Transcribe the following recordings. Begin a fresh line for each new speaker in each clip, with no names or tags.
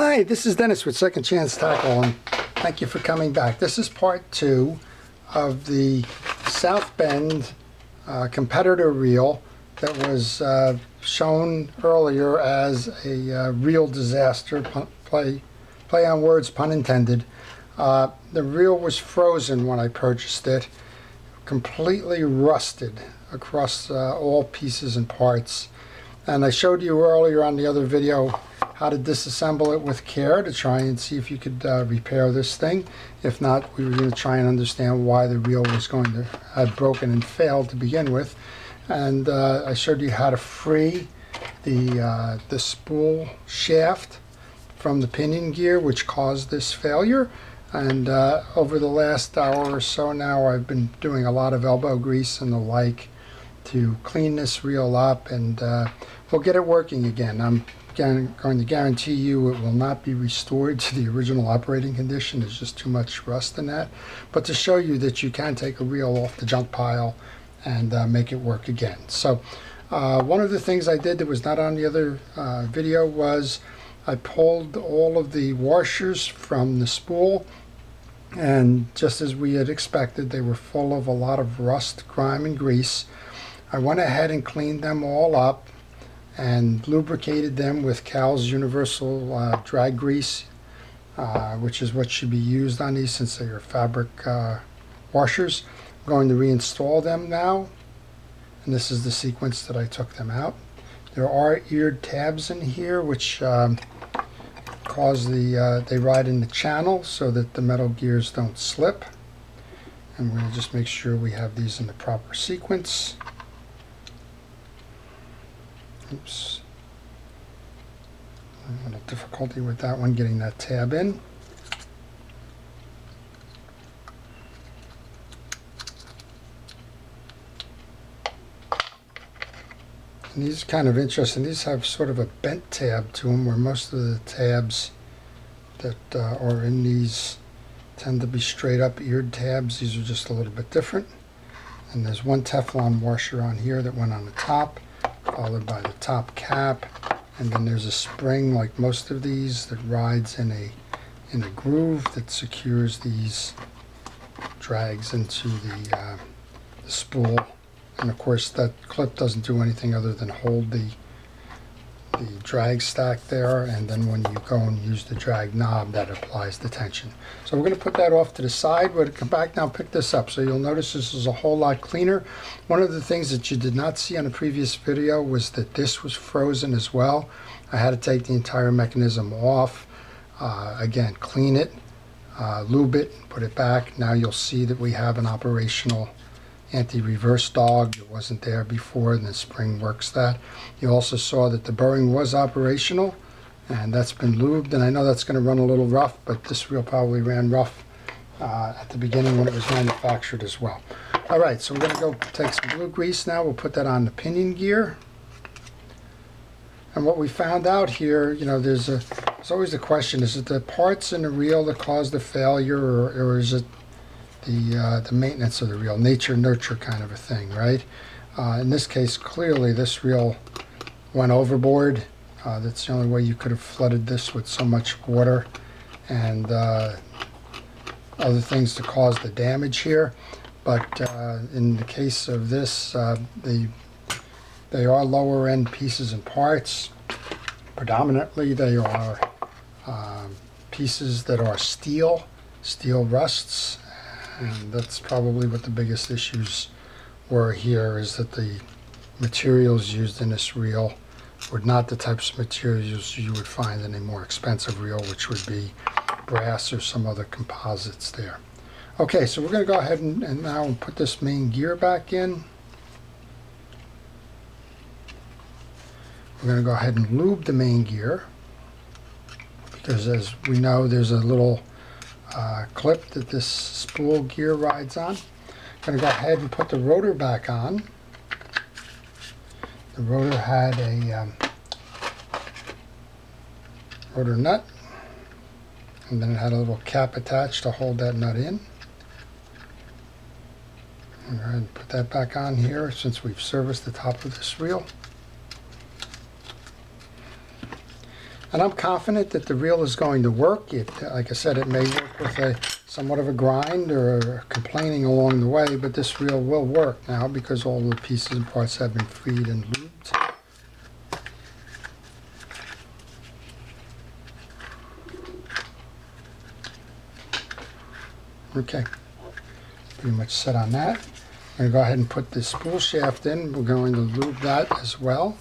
Hi, this is Dennis with Second Chance Tackle, and thank you for coming back. This is part 2 of the South Bend competitor reel that was shown earlier as a real disaster, play on words, pun intended. The reel was frozen when I purchased it, completely rusted across all pieces and parts. And I showed you earlier on the other video how to disassemble it with care to try and see if you could repair this thing. If not, we were going to try and understand why the reel was going to have broken and failed to begin with. And I showed you how to free the spool shaft from the pinion gear, which caused this failure. And over the last hour or so now, I've been doing a lot of elbow grease and the like to clean this reel up, and we'll get it working again. I'm going to guarantee you it will not be restored to the original operating condition. There's just too much rust in that. But to show you that you can take a reel off the junk pile and make it work again. So one of the things I did that was not on the other video was I pulled all of the washers from the spool, and just as we had expected, they were full of a lot of rust, grime, and grease. I went ahead and cleaned them all up and lubricated them with Cal's Universal Drag Grease, which is what should be used on these since they are fabric washers. I'm going to reinstall them now, and this is the sequence that I took them out. There are eared tabs in here which cause they ride in the channel so that the metal gears don't slip. And we're going to just make sure we have these in the proper sequence. Oops. A little difficulty with that one, getting that tab in. And these are kind of interesting. These have sort of a bent tab to them, where most of the tabs that are in these tend to be straight up eared tabs. These are just a little bit different. And there's one Teflon washer on here that went on the top, followed by the top cap, and then there's a spring, like most of these, that rides in a groove that secures these drags into the spool. And of course that clip doesn't do anything other than hold the drag stack there, and then when you go and use the drag knob, that applies the tension. So we're going to put that off to the side. We're going to come back now and pick this up. So you'll notice this is a whole lot cleaner. One of the things that you did not see on the previous video was that this was frozen as well. I had to take the entire mechanism off, again, clean it, lube it, put it back. Now you'll see that we have an operational anti-reverse dog. It wasn't there before, and the spring works that. You also saw that the burring was operational, and that's been lubed, and I know that's going to run a little rough, but this reel probably ran rough at the beginning when it was manufactured as well. Alright, so we're going to go take some blue grease now. We'll put that on the pinion gear. And what we found out here, you know, there's always the question, is it the parts in the reel that cause the failure, or is it the maintenance of the reel, nature nurture kind of a thing, right? In this case, clearly this reel went overboard. That's the only way you could have flooded this with so much water and other things to cause the damage here. But in the case of this, they are lower end pieces and parts. Predominantly they are pieces that are steel rusts. And that's probably what the biggest issues were here, is that the materials used in this reel were not the types of materials you would find in a more expensive reel, which would be brass or some other composites there. Okay, so we're going to go ahead and now put this main gear back in. We're going to go ahead and lube the main gear, because as we know, there's a little clip that this spool gear rides on. I'm going to go ahead and put the rotor back on. The rotor had a rotor nut, and then it had a little cap attached to hold that nut in. I'm going to go ahead and put that back on here since we've serviced the top of this reel. And I'm confident that the reel is going to work. Like I said, it may work with somewhat of a grind or complaining along the way, but this reel will work now because all the pieces and parts have been freed and lubed. Okay, pretty much set on that. I'm going to go ahead and put the spool shaft in. We're going to lube that as well.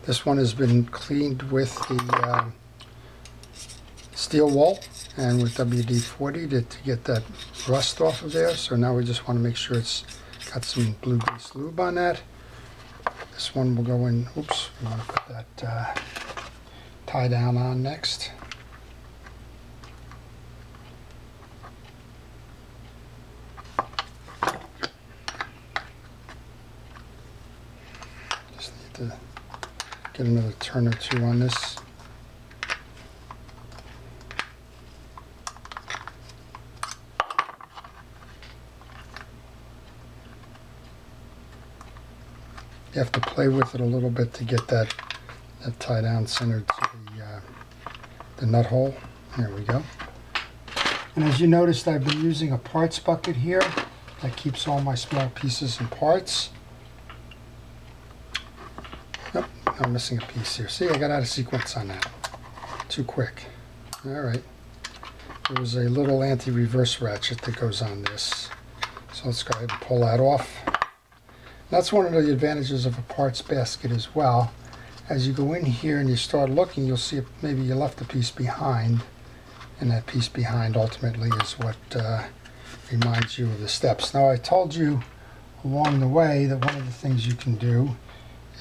This one has been cleaned with the steel wool and with WD-40 to get that rust off of there. So now we just want to make sure it's got some blue grease lube on that. This one will go in, oops, we want to put that tie down on next. Just need to get another turn or two on this. You have to play with it a little bit to get that tie down centered to the nut hole. There we go. And as you noticed, I've been using a parts bucket here that keeps all my small pieces and parts. Nope, I'm missing a piece here. See, I got out of sequence on that. Too quick. All right. There was a little anti-reverse ratchet that goes on this. So let's go ahead and pull that off. That's one of the advantages of a parts basket as well. As you go in here and you start looking, you'll see maybe you left a piece behind, and that piece behind ultimately is what reminds you of the steps. Now, I told you along the way that one of the things you can do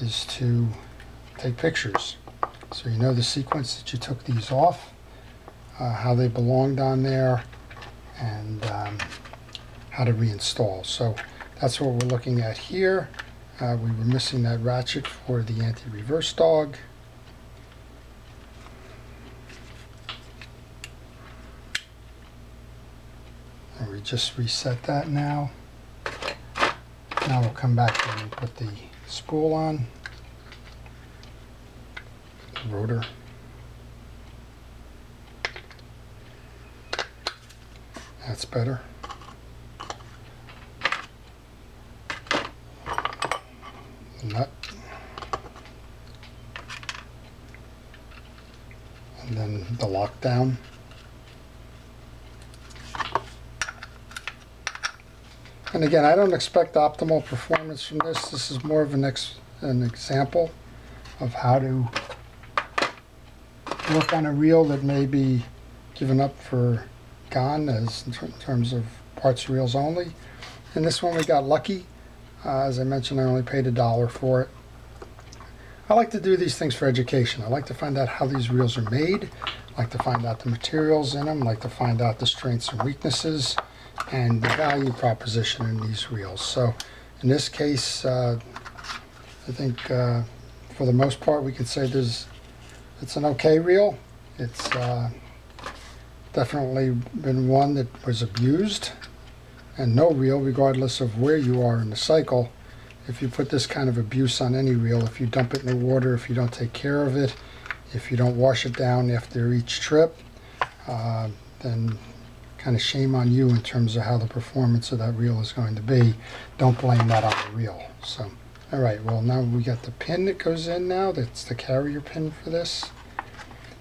is to take pictures. So you know the sequence that you took these off, how they belonged on there, and how to reinstall. So that's what we're looking at here. We were missing that ratchet for the anti-reverse dog. And we just reset that now. Now we'll come back and put the spool on, the rotor. That's better. Nut, and then the lockdown. And again, I don't expect optimal performance from this. This is more of an example of how to work on a reel that may be given up for gone as in terms of parts reels only. And this one we got lucky. As I mentioned, I only paid $1 for it. I like to do these things for education. I like to find out how these reels are made. I like to find out the materials in them. I like to find out the strengths and weaknesses and the value proposition in these reels. So in this case, I think for the most part we can say it's an okay reel. It's definitely been one that was abused. And no reel, regardless of where you are in the cycle, if you put this kind of abuse on any reel, if you dump it in the water, if you don't take care of it, if you don't wash it down after each trip, then kind of shame on you in terms of how the performance of that reel is going to be. Don't blame that on the reel. So, all right, well, now we got the pin that goes in now. That's the carrier pin for this.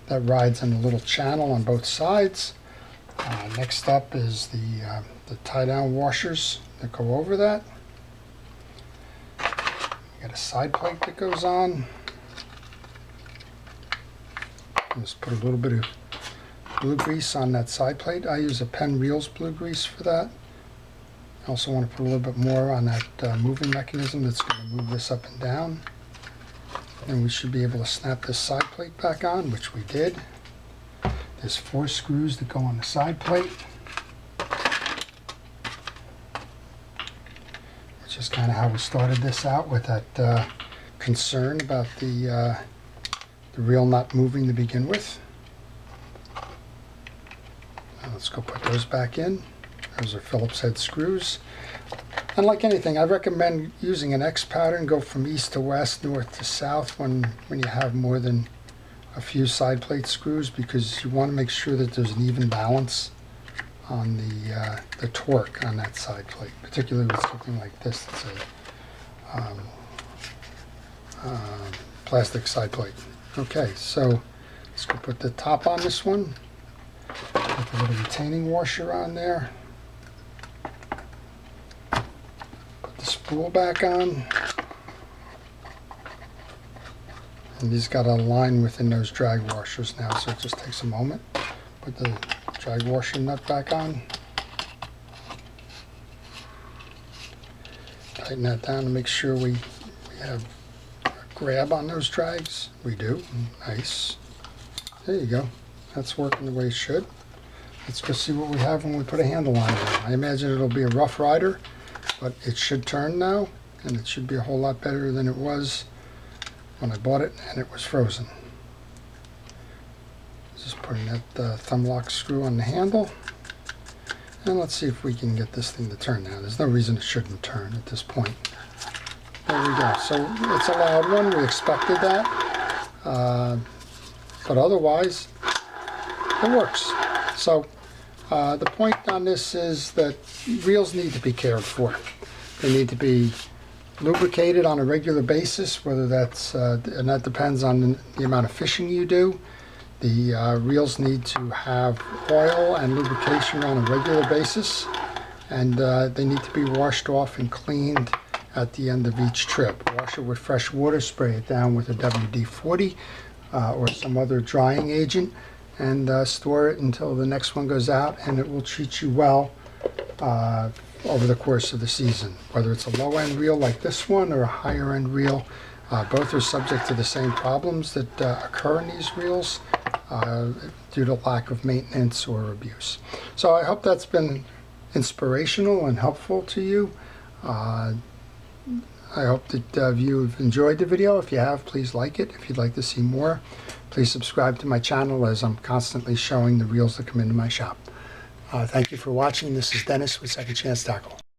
That rides in a little channel on both sides. Next up is the tie-down washers that go over that. We got a side plate that goes on. Just put a little bit of blue grease on that side plate. I use a Penn Reels blue grease for that. I also want to put a little bit more on that moving mechanism that's going to move this up and down. And we should be able to snap this side plate back on, which we did. There's 4 screws that go on the side plate, which is kind of how we started this out, with that concern about the reel not moving to begin with. Now let's go put those back in. Those are Phillips head screws. And like anything, I recommend using an X pattern. Go from east to west, north to south when you have more than a few side plate screws because you want to make sure that there's an even balance on the torque on that side plate, particularly with something like this that's a plastic side plate. Okay, so let's go put the top on this one. Put the little retaining washer on there. Put the spool back on. And these got a line within those drag washers now, so it just takes a moment. Put the drag washer nut back on. Tighten that down to make sure we have a grab on those drags. We do. Nice. There you go. That's working the way it should. Let's go see what we have when we put a handle on it. I imagine it'll be a rough rider, but it should turn now, and it should be a whole lot better than it was when I bought it and it was frozen. Just putting that thumb lock screw on the handle, and let's see if we can get this thing to turn now. There's no reason it shouldn't turn at this point. There we go. So it's a loud one. We expected that, but otherwise it works. So the point on this is that reels need to be cared for. They need to be lubricated on a regular basis, whether that's, and that depends on the amount of fishing you do. The reels need to have oil and lubrication on a regular basis, and they need to be washed off and cleaned at the end of each trip. Wash it with fresh water, spray it down with a WD-40 or some other drying agent, and store it until the next one goes out, and it will treat you well over the course of the season. Whether it's a low-end reel like this one or a higher-end reel, both are subject to the same problems that occur in these reels due to lack of maintenance or abuse. So I hope that's been inspirational and helpful to you. I hope that you've enjoyed the video. If you have, please like it. If you'd like to see more, please subscribe to my channel, as I'm constantly showing the reels that come into my shop. Thank you for watching. This is Dennis with Second Chance Tackle.